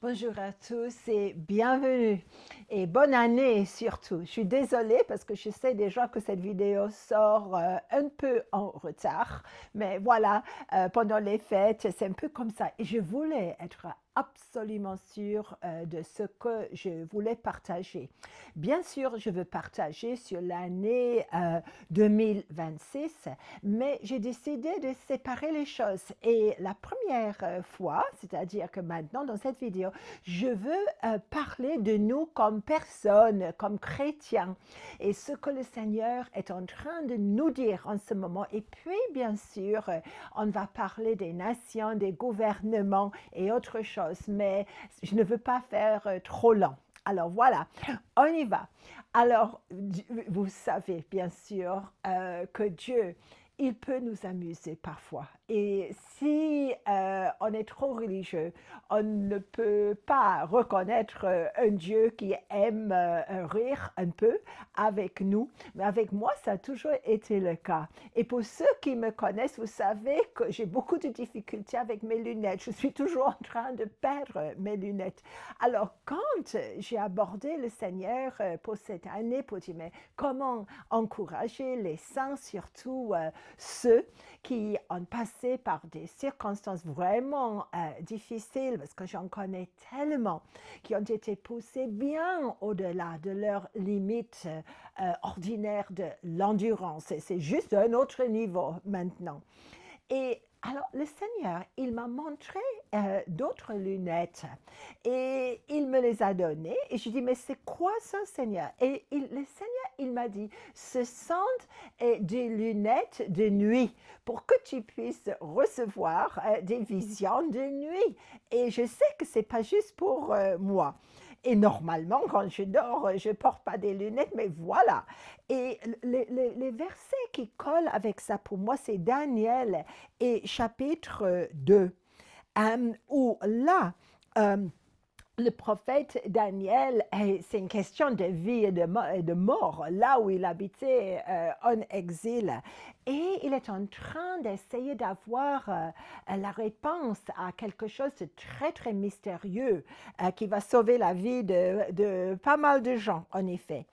Bonjour à tous et bienvenue et bonne année surtout. Je suis désolée parce que je sais déjà que cette vidéo sort un peu en retard, mais voilà, pendant les fêtes, c'est un peu comme ça. Et je voulais être absolument sûre de ce que je voulais partager. Bien sûr, je veux partager sur l'année 2026, mais j'ai décidé de séparer les choses. Et la première fois, c'est-à-dire que maintenant dans cette vidéo, je veux parler de nous comme personnes, comme chrétiens, et ce que le Seigneur est en train de nous dire en ce moment. Et puis, bien sûr, on va parler des nations, des gouvernements et autre chose, mais je ne veux pas faire trop lent. Alors voilà, on y va. Alors, vous savez bien sûr que Dieu, il peut nous amuser parfois. Et si on est trop religieux, on ne peut pas reconnaître un Dieu qui aime rire un peu avec nous. Mais avec moi, ça a toujours été le cas. Et pour ceux qui me connaissent, vous savez que j'ai beaucoup de difficultés avec mes lunettes. Je suis toujours en train de perdre mes lunettes. Alors, quand j'ai abordé le Seigneur pour cette année, pour dire, mais comment encourager les saints, surtout ceux qui ont passé par des circonstances vraiment difficiles, parce que j'en connais tellement, qui ont été poussés bien au-delà de leurs limites ordinaires de l'endurance. Et c'est juste un autre niveau maintenant. Et alors, le Seigneur, il m'a montré d'autres lunettes et il me les a données. Et je dis, mais c'est quoi ça, Seigneur? Et le Seigneur, il m'a dit, ce sont des lunettes de nuit pour que tu puisses recevoir des visions de nuit. Et je sais que c'est pas juste pour moi. Et normalement, quand je dors, je ne porte pas des lunettes, mais voilà. Et les versets qui collent avec ça pour moi, c'est Daniel et chapitre 2, où là, euh, le prophète Daniel, c'est une question de vie et de mort, là où il habitait en exil. Et il est en train d'essayer d'avoir la réponse à quelque chose de très, très mystérieux qui va sauver la vie de pas mal de gens, en effet.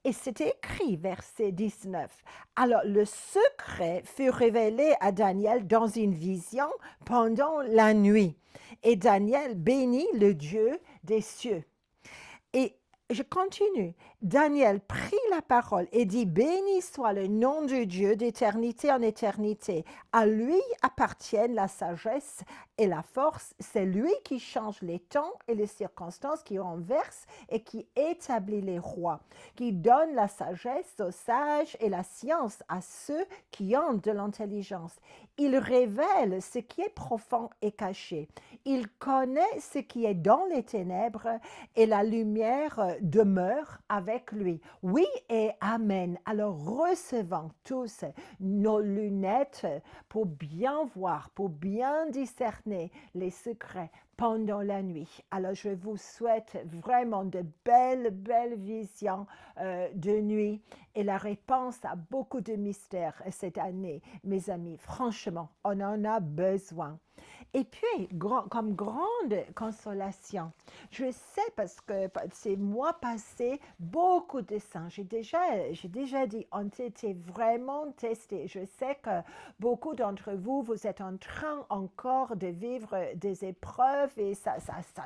Et c'était écrit, verset 19. Alors, le secret fut révélé à Daniel dans une vision pendant la nuit. Et Daniel bénit le Dieu des cieux. Et je continue. Daniel prit la parole et dit, béni soit le nom de Dieu d'éternité en éternité. À lui appartiennent la sagesse et la force. C'est lui qui change les temps et les circonstances, qui renverse et qui établit les rois, qui donne la sagesse aux sages et la science à ceux qui ont de l'intelligence. Il révèle ce qui est profond et caché. Il connaît ce qui est dans les ténèbres et la lumière demeure avec lui. Oui et amen. Alors recevons tous nos lunettes pour bien voir, pour bien discerner les secrets pendant la nuit. Alors je vous souhaite vraiment de belles, belles visions de nuit et la réponse à beaucoup de mystères cette année, mes amis. Franchement, on en a besoin. Et puis, comme grande consolation, je sais parce que ces mois passés, beaucoup de saints, j'ai déjà dit, ont été vraiment testés. Je sais que beaucoup d'entre vous, vous êtes en train encore de vivre des épreuves et ça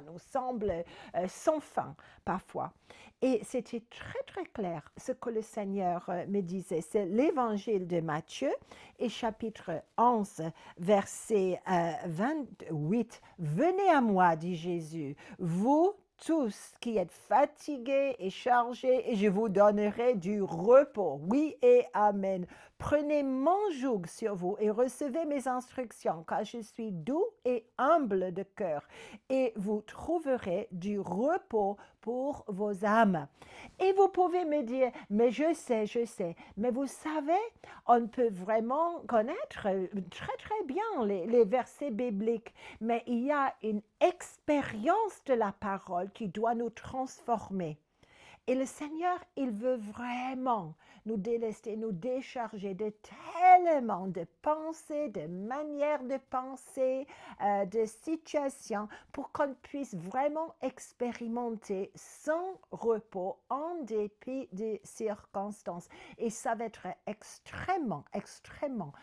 nous semble sans fin parfois. Et c'était très, très clair ce que le Seigneur me disait. C'est l'évangile de Matthieu et chapitre 11, verset 28. Venez à moi, dit Jésus, vous tous qui êtes fatigués et chargés, et je vous donnerai du repos. Oui et amen. Prenez mon joug sur vous et recevez mes instructions, car je suis doux et humble de cœur, et vous trouverez du repos pour vos âmes. Et vous pouvez me dire, mais je sais, mais vous savez, on peut vraiment connaître très très bien les versets bibliques, mais il y a une expérience de la parole qui doit nous transformer. Et le Seigneur, il veut vraiment nous délester, nous décharger de tellement de pensées, de manières de penser, de situations, pour qu'on puisse vraiment expérimenter son repos en dépit des circonstances. Et ça va être extrêmement, extrêmement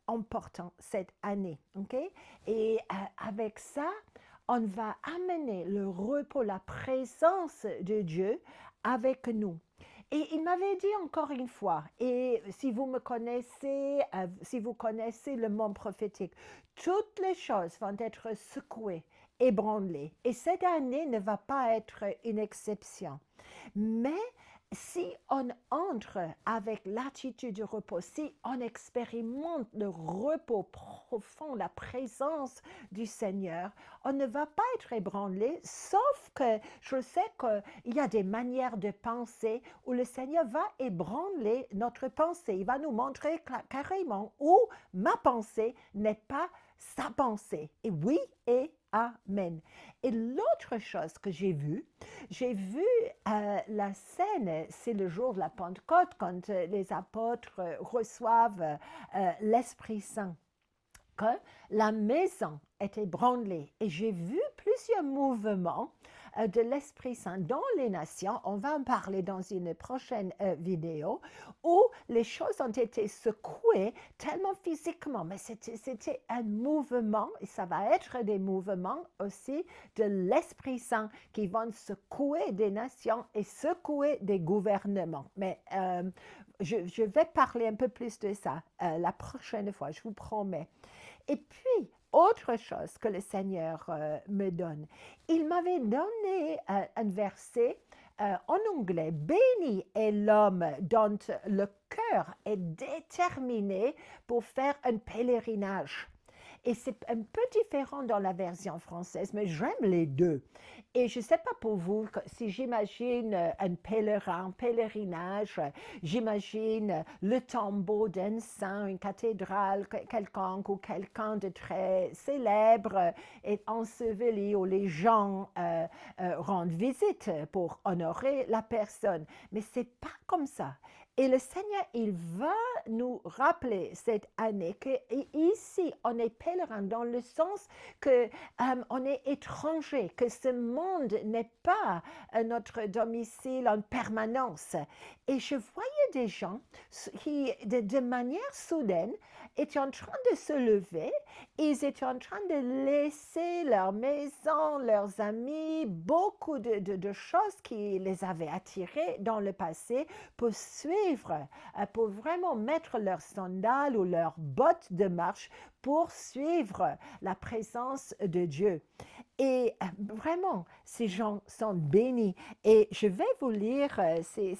important cette année. OK? Et avec ça, on va amener le repos, la présence de Dieu avec nous. Et il m'avait dit encore une fois, et si vous me connaissez, si vous connaissez le monde prophétique, toutes les choses vont être secouées, ébranlées. Et cette année ne va pas être une exception. Mais si on entre avec l'attitude du repos, si on expérimente le repos profond, la présence du Seigneur, on ne va pas être ébranlé, sauf que je sais qu'il y a des manières de penser où le Seigneur va ébranler notre pensée. Il va nous montrer carrément où ma pensée n'est pas sa pensée. Et oui, et amen. Et l'autre chose que j'ai vu la scène, c'est le jour de la Pentecôte, quand les apôtres reçoivent l'Esprit Saint, que la maison était branlée. Et j'ai vu plusieurs mouvements de l'Esprit Saint dans les nations, on va en parler dans une prochaine vidéo, où les choses ont été secouées tellement physiquement, mais c'était un mouvement, et ça va être des mouvements aussi de l'Esprit Saint qui vont secouer des nations et secouer des gouvernements. Mais je vais parler un peu plus de ça la prochaine fois, je vous promets. Et puis, autre chose que le Seigneur me donne, il m'avait donné un verset en anglais. Béni est l'homme dont le cœur est déterminé pour faire un pèlerinage. Et c'est un peu différent dans la version française, mais j'aime les deux. Et je ne sais pas pour vous, si j'imagine un pèlerinage, j'imagine le tombeau d'un saint, une cathédrale quelconque ou quelqu'un de très célèbre est enseveli où les gens rendent visite pour honorer la personne. Mais ce n'est pas comme ça. Et le Seigneur, il va nous rappeler cette année qu'ici, on est pèlerin dans le sens qu'on est étranger, que ce monde n'est pas notre domicile en permanence. Et je voyais des gens qui, de manière soudaine, étaient en train de se lever, ils étaient en train de laisser leur maison, leurs amis, beaucoup de choses qui les avaient attirés dans le passé pour suivre, pour vraiment mettre leurs sandales ou leurs bottes de marche pour suivre la présence de Dieu. Et vraiment, ces gens sont bénis. Et je vais vous lire, c'est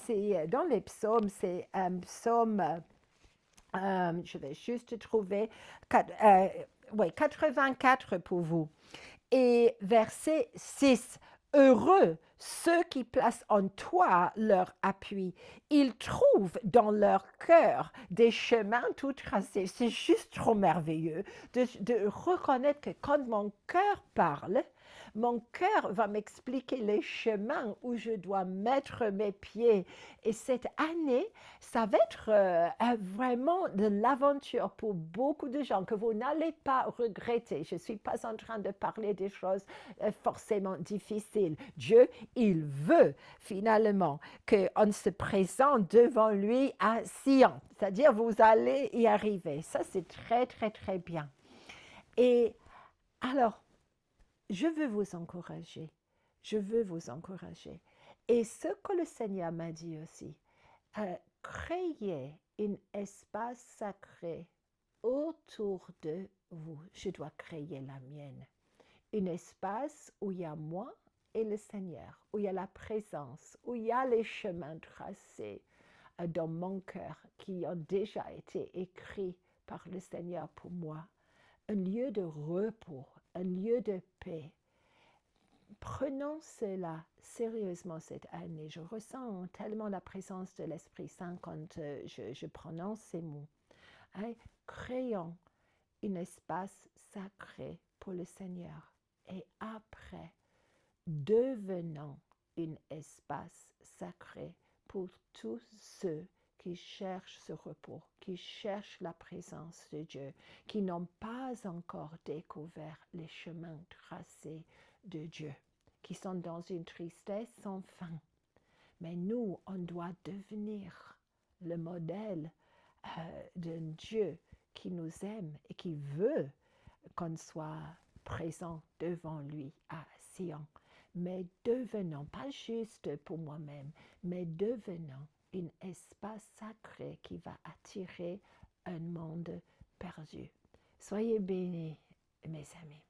dans les psaumes, c'est un psaume, je vais juste trouver, 84 pour vous. Et verset 6, heureux ceux qui placent en toi leur appui. Ils trouvent dans leur cœur des chemins tout tracés. C'est juste trop merveilleux de reconnaître que quand mon cœur parle, mon cœur va m'expliquer les chemins où je dois mettre mes pieds. Et cette année, ça va être vraiment de l'aventure pour beaucoup de gens que vous n'allez pas regretter. Je ne suis pas en train de parler des choses forcément difficiles. Dieu, il veut finalement qu'on se présente devant lui à Sion. C'est-à-dire, vous allez y arriver. Ça, c'est très, très, très bien. Et alors, je veux vous encourager. Je veux vous encourager. Et ce que le Seigneur m'a dit aussi, créez un espace sacré autour de vous. Je dois créer la mienne. Un espace où il y a moi et le Seigneur, où il y a la présence, où il y a les chemins tracés dans mon cœur qui ont déjà été écrits par le Seigneur pour moi. Un lieu de repos, un lieu de paix. Prenons cela sérieusement cette année. Je ressens tellement la présence de l'Esprit Saint quand je prononce ces mots. Hein? Créons un espace sacré pour le Seigneur. Et après, devenons un espace sacré pour tous ceux qui cherchent ce repos, qui cherchent la présence de Dieu, qui n'ont pas encore découvert les chemins tracés de Dieu, qui sont dans une tristesse sans fin. Mais nous, on doit devenir le modèle d'un Dieu qui nous aime et qui veut qu'on soit présent devant lui à Sion. Mais devenons, pas juste pour moi-même, mais devenons un espace sacré qui va attirer un monde perdu. Soyez bénis, mes amis.